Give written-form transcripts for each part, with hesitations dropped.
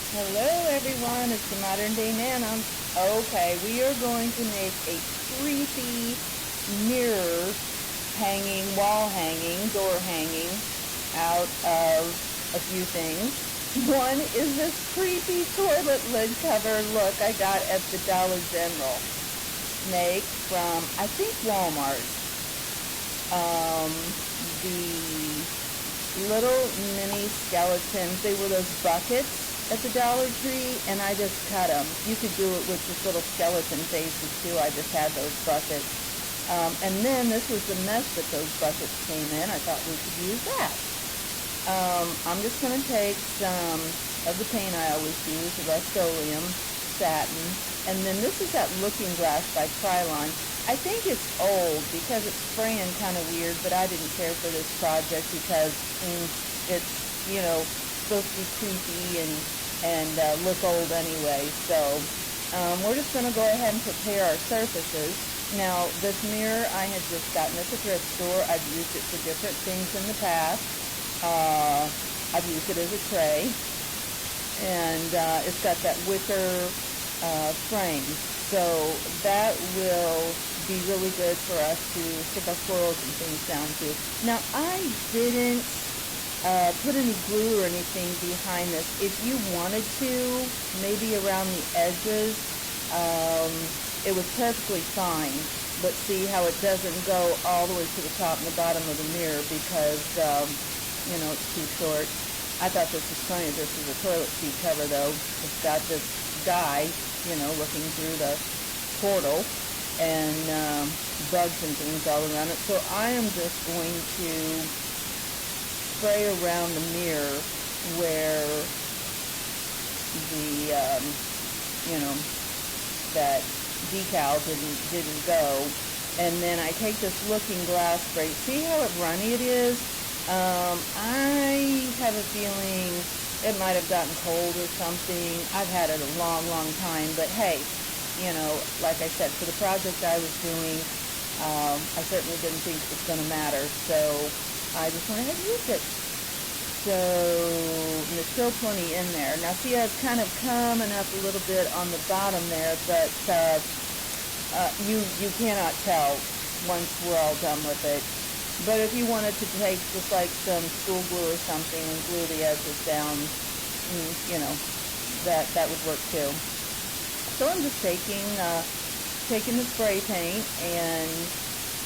Hello everyone, it's the Modern Day Nana. Okay, we are going to make a creepy mirror hanging, wall hanging, door hanging out of a few things. One is this creepy toilet lid cover look I got at the Dollar General. Snake from, I think, Walmart. Um, the little mini skeletons, they were those buckets at the Dollar Tree, and I just cut them. You could do it with just little skeleton faces too. I just had those buckets. And then this was the mess that those buckets came in. I thought we could use that. I'm just going to take some of the paint I always use, the Rust-Oleum satin, and then this is that Looking Glass by Krylon. I think it's old because it's spraying kind of weird, but I didn't care for this project because it's, supposed to be creepy and look old anyway. So we're just going to go ahead and prepare our surfaces. Now, this mirror I had just gotten at the thrift store. I've used it for different things in the past. I've used it as a tray, and it's got that wicker frame, so that will be really good for us to stick our florals and things down to. Now, I didn't put any glue or anything behind this. If you wanted to, maybe around the edges, it was perfectly fine. But see how it doesn't go all the way to the top and the bottom of the mirror because, it's too short. I thought this was funny. This is a toilet seat cover, though. It's got this guy, looking through the portal and bugs and things all around it. So I am just going to spray around the mirror where the, that decal didn't go. And then I take this Looking Glass spray. See how runny it is? I have a feeling it might have gotten cold or something. I've had it a long, long time, but hey, like I said, for the project I was doing, I certainly didn't think it was going to matter, so I just went ahead and used it. So there's still plenty in there. Now see, it's kind of coming up a little bit on the bottom there, but you cannot tell once we're all done with it. But if you wanted to take just like some school glue or something and glue the edges down, that would work too. So I'm just taking the spray paint and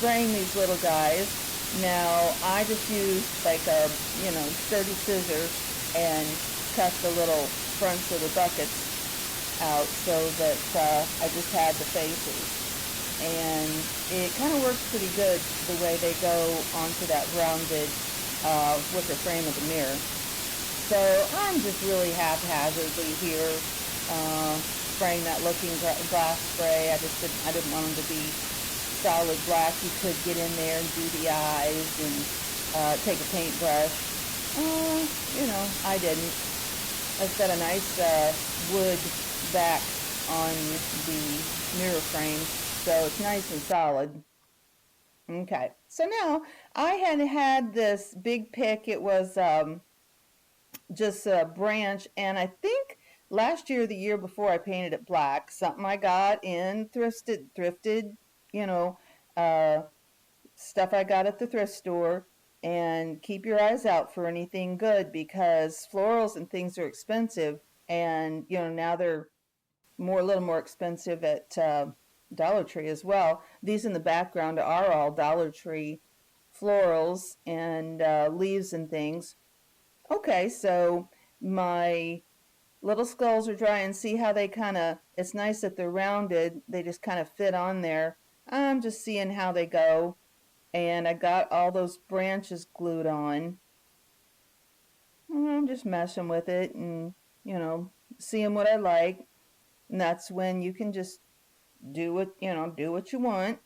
spraying these little guys. Now I just used like a sturdy scissors and cut the little fronts of the buckets out so that I just had the faces. And it kind of works pretty good the way they go onto that rounded wicker frame of the mirror. So I'm just really haphazardly here spraying that Looking Glass spray. I didn't want them to be solid black. You could get in there and do the eyes and take a paintbrush. I didn't. It's got a nice wood back on the mirror frame, so it's nice and solid. Okay, so now I had this big pick. It was just a branch, and I think last year or the year before I painted it black. Something I got in thrifted, uh, stuff I got at the thrift store. And keep your eyes out for anything good because florals and things are expensive, and now they're a little more expensive at Dollar Tree as well. These in the background are all Dollar Tree florals and leaves and things. Okay, so my little skulls are dry, and see how they it's nice that they're rounded. They just kind of fit on there. I'm just seeing how they go. And I got all those branches glued on. I'm just messing with it and, seeing what I like. And that's when you can just do what you want.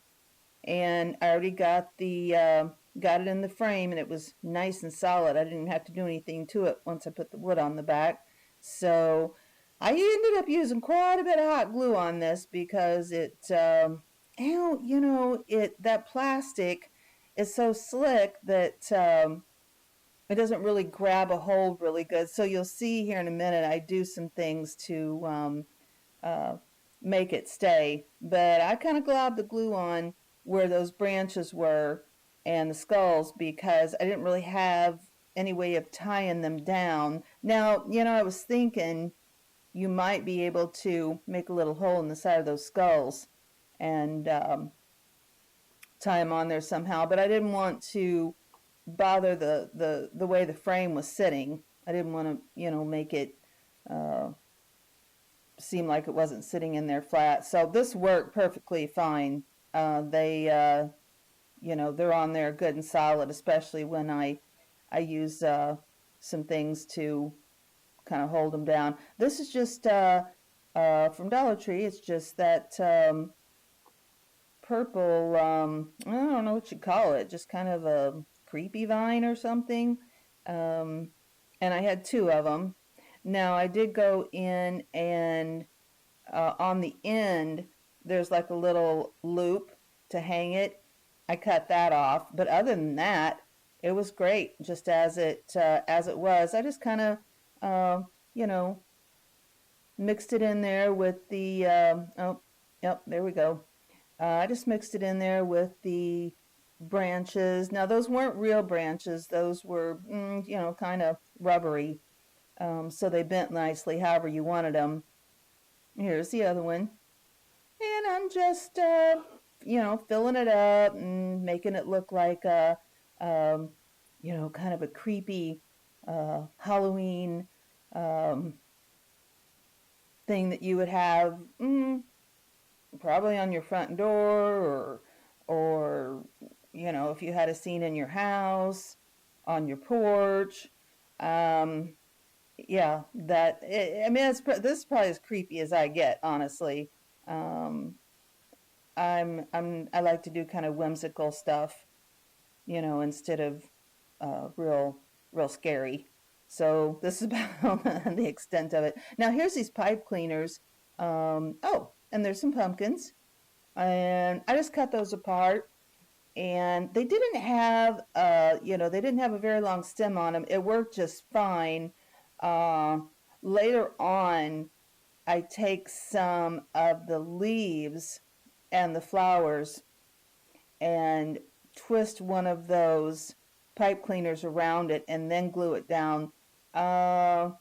And I already got got it in the frame, and it was nice and solid. I didn't have to do anything to it once I put the wood on the back. So I ended up using quite a bit of hot glue on this because that plastic is so slick that it doesn't really grab a hold really good. So you'll see here in a minute I do some things to uh, make it stay. But I kind of globbed the glue on where those branches were and the skulls because I didn't really have any way of tying them down. Now, I was thinking you might be able to make a little hole in the side of those skulls and tie them on there somehow, but I didn't want to bother the way the frame was sitting. I didn't want to, make it seem like it wasn't sitting in there flat. So this worked perfectly fine. They're on there good and solid, especially when I use some things to kind of hold them down. This is just from Dollar Tree. It's just that purple, I don't know what you call it, just kind of a creepy vine or something. And I had 2 of them. Now I did go in and on the end there's like a little loop to hang it. I cut that off, but other than that, it was great just as it was. I just kind of mixed it in there with the oh, yep, there we go. I just mixed it in there with the branches. Now those weren't real branches; those were kind of rubbery. So they bent nicely, however you wanted them. Here's the other one, and I'm just filling it up and making it look like a kind of a creepy Halloween thing that you would have probably on your front door, or if you had a scene in your house, on your porch. Yeah, this is probably as creepy as I get, honestly. I like to do kind of whimsical stuff, instead of real scary. So this is about the extent of it. Now here's these pipe cleaners. Oh, and there's some pumpkins, and I just cut those apart. And they didn't have a very long stem on them. It worked just fine. Later on, I take some of the leaves and the flowers and twist one of those pipe cleaners around it and then glue it down. Yeah,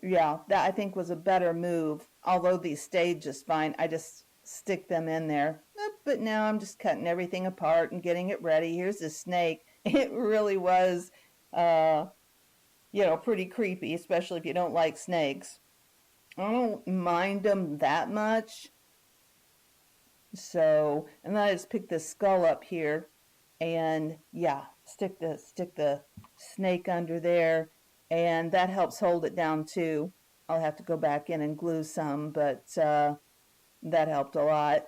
that I think was a better move. Although these stayed just fine, I just stick them in there. But now I'm just cutting everything apart and getting it ready. Here's the snake. It really was, pretty creepy, especially if you don't like snakes. I don't mind them that much. So, and then I just pick this skull up here, and yeah, stick the snake under there, and that helps hold it down too. I'll have to go back in and glue some, but that helped a lot.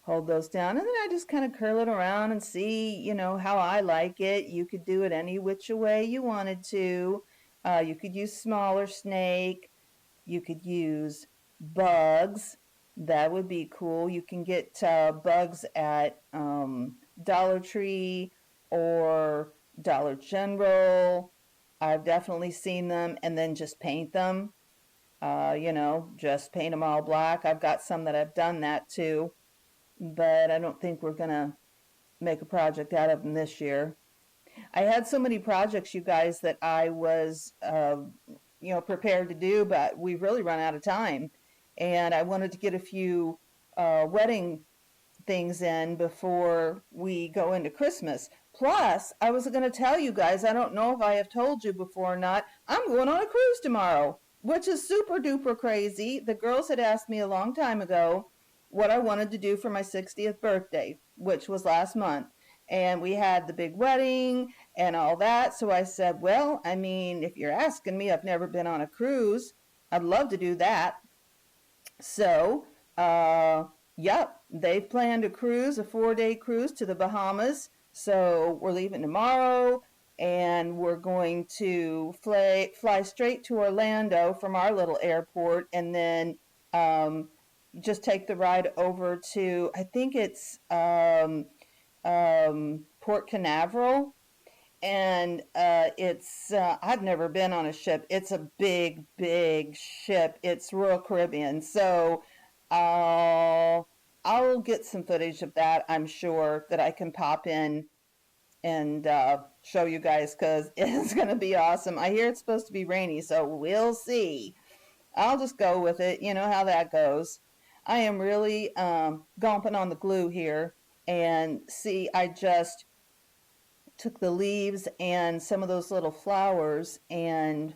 Hold those down, and then I just kind of curl it around and see, how I like it. You could do it any which way you wanted to. You could use smaller snake. You could use bugs. That would be cool. You can get bugs at Dollar Tree or Dollar General. I've definitely seen them, and then just paint them. Just paint them all black. I've got some that I've done that too, but I don't think we're gonna make a project out of them this year. I had so many projects, you guys, that I was prepared to do, but we've really run out of time, and I wanted to get a few wedding things in before we go into Christmas. Plus, I was going to tell you guys, I don't know if I have told you before or not, I'm going on a cruise tomorrow, which is super duper crazy. The girls had asked me a long time ago what I wanted to do for my 60th birthday, which was last month. And we had the big wedding and all that. So I said, well, if you're asking me, I've never been on a cruise. I'd love to do that. So, yep, they've planned a cruise, a 4-day cruise to the Bahamas. So we're leaving tomorrow, and we're going to fly straight to Orlando from our little airport, and then just take the ride over to, I think it's Port Canaveral, and it's I've never been on a ship. It's a big, big ship. It's Royal Caribbean, so I'll I'll get some footage of that. I'm sure that I can pop in and show you guys because it's gonna be awesome. I hear it's supposed to be rainy, so we'll see. I'll just go with it. You know how that goes. I am really gomping on the glue here, and see, I just took the leaves and some of those little flowers and,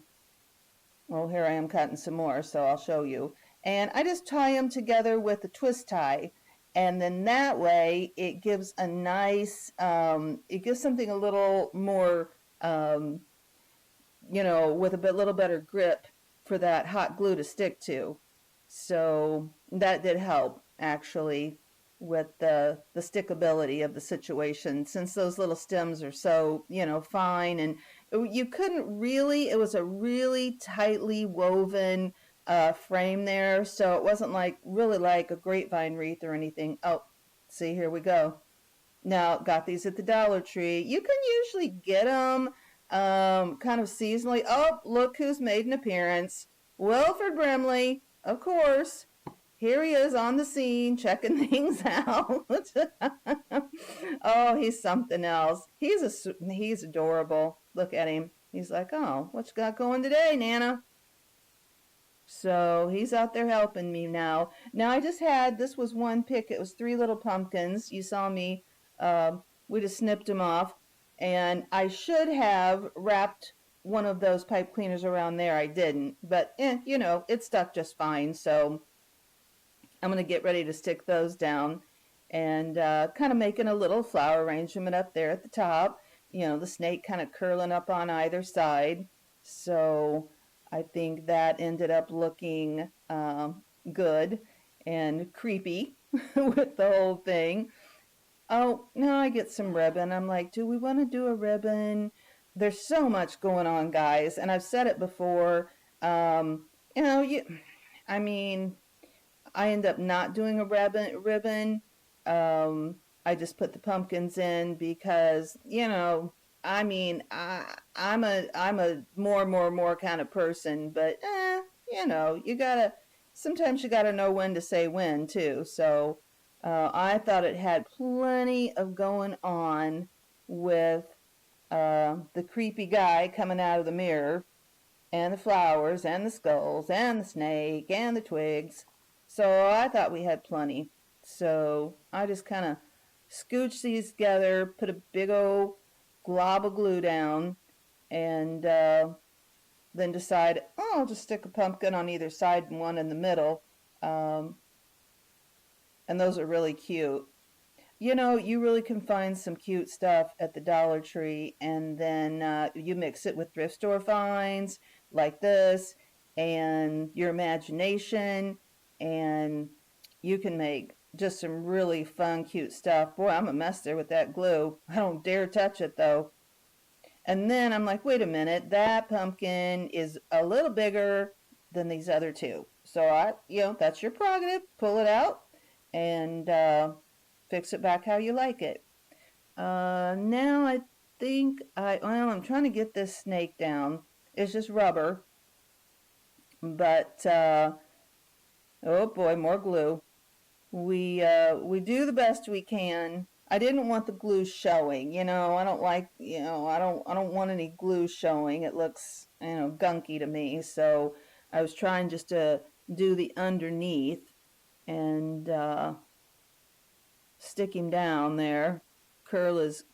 well, here I am cutting some more, so I'll show you. And I just tie them together with a twist tie. And then that way it gives a nice, it gives something a little more, um, with a little better grip for that hot glue to stick to. So that did help actually with the stickability of the situation, since those little stems are so, fine, and you couldn't really, it was a really tightly woven frame there, so it wasn't like really like a grapevine wreath or anything. Oh, see, here we go. Now, got these at the Dollar Tree. You can usually get them kind of seasonally. Oh, look who's made an appearance. Wilford Brimley, of course. Here he is on the scene, checking things out. Oh, he's something else. He's adorable. Look at him. He's like, oh, what you got going today, Nana? So he's out there helping me now. Now I just had, this was one pick. It was 3 little pumpkins. You saw me. We just snipped them off. And I should have wrapped one of those pipe cleaners around there. I didn't. But, it stuck just fine. So I'm going to get ready to stick those down. And kind of making a little flower arrangement up there at the top. The snake kind of curling up on either side. So I think that ended up looking good and creepy with the whole thing. Oh, now I get some ribbon. I'm like, do we want to do a ribbon? There's so much going on, guys, and I've said it before. You know, you, I mean, I end up not doing a ribbon. I just put the pumpkins in because, I'm a more kind of person, but you gotta, sometimes you gotta know when to say when too. So I thought it had plenty of going on with the creepy guy coming out of the mirror, and the flowers, and the skulls, and the snake, and the twigs. So I thought we had plenty. So I just kind of scooched these together, put a big old glob of glue down, and then decide, oh, I'll just stick a pumpkin on either side and one in the middle. Um, and those are really cute. You really can find some cute stuff at the Dollar Tree, and then you mix it with thrift store finds like this, and your imagination, and you can make just some really fun, cute stuff. Boy, I'm a mess there with that glue. I don't dare touch it though. And then I'm like, wait a minute, that pumpkin is a little bigger than these other two. So that's your prerogative. Pull it out and fix it back how you like it. Now I think I'm trying to get this snake down. It's just rubber, but oh boy, more glue. We do the best we can. I didn't want the glue showing. I don't like. I don't want any glue showing. It looks gunky to me. So I was trying just to do the underneath and stick him down there, curl his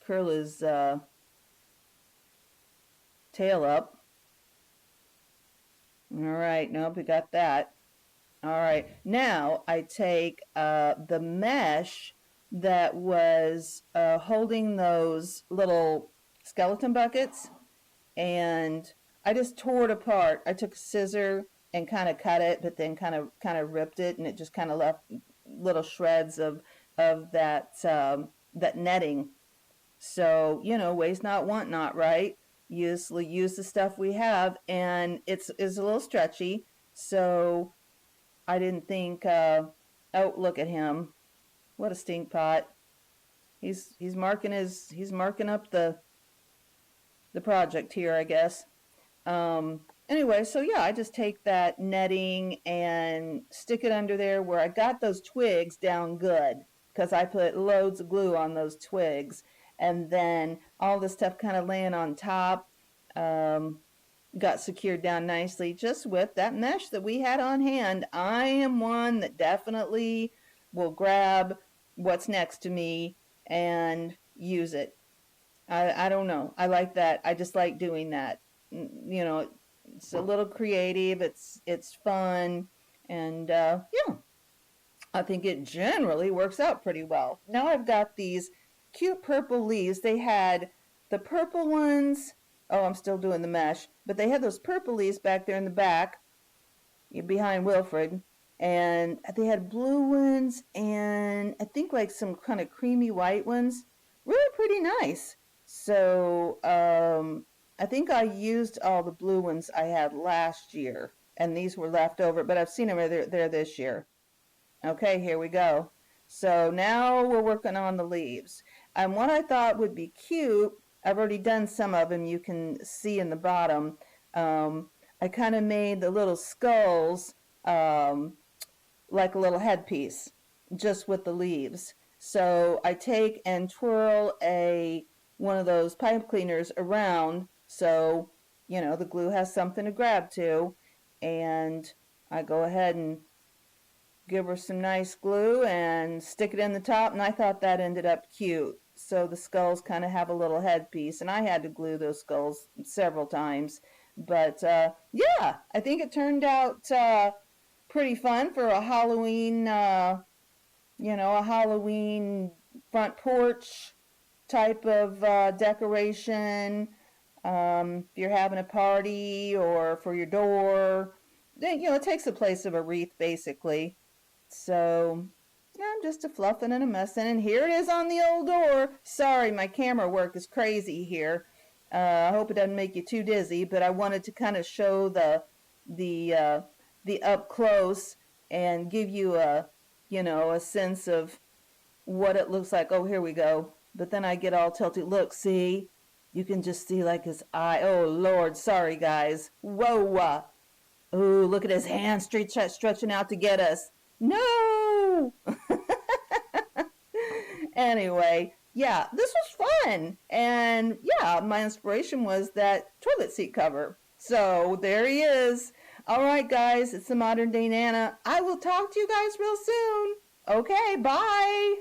tail up. All right, nope, we got that. All right, now I take the mesh that was holding those little skeleton buckets, and I just tore it apart. I took a scissor and kind of cut it, but then kind of ripped it, and it just kind of left little shreds of that netting. So waste not, want not, right? Use the stuff we have, and it's a little stretchy. So I didn't think. Oh, look at him! What a stink pot! He's marking up the project here, I guess. Anyway, so yeah, I just take that netting and stick it under there where I got those twigs down good because I put loads of glue on those twigs, and then all this stuff kind of laying on top. Got secured down nicely just with that mesh that we had on hand. I am one that definitely will grab what's next to me and use it. I don't know. I like that. I just like doing that. You know, it's a little creative. It's fun, and yeah, I think it generally works out pretty well. Now I've got these cute purple leaves. They had the purple ones. Oh, I'm still doing the mesh, but they had those purple leaves back there in the back behind Wilfred, and they had blue ones and I think like some kind of creamy white ones. Really pretty nice. So I think I used all the blue ones I had last year, and these were left over, but I've seen them there this year. Okay, here we go. So now we're working on the leaves. And what I thought would be cute, I've already done some of them, you can see in the bottom. I kind of made the little skulls like a little headpiece, just with the leaves. So I take and twirl one of those pipe cleaners around so, you know, the glue has something to grab to. And I go ahead and give her some nice glue and stick it in the top, and I thought that ended up cute. So the skulls kind of have a little headpiece, and I had to glue those skulls several times. But yeah, I think it turned out pretty fun for a Halloween, a Halloween front porch type of decoration. If you're having a party or for your door, it takes the place of a wreath basically. So yeah, I'm just a fluffing and a messing, and here it is on the old door. Sorry, my camera work is crazy here. I hope it doesn't make you too dizzy, but I wanted to kind of show the up close and give you a sense of what it looks like. Oh, here we go. But then I get all tilted. Look, see, you can just see like his eye. Oh Lord, sorry guys. Whoa. Ooh, look at his hand stretching out to get us. No! Anyway, yeah, this was fun. And yeah, my inspiration was that toilet seat cover. So there he is. All right, guys, it's the modern day Nana. I will talk to you guys real soon. Okay, bye.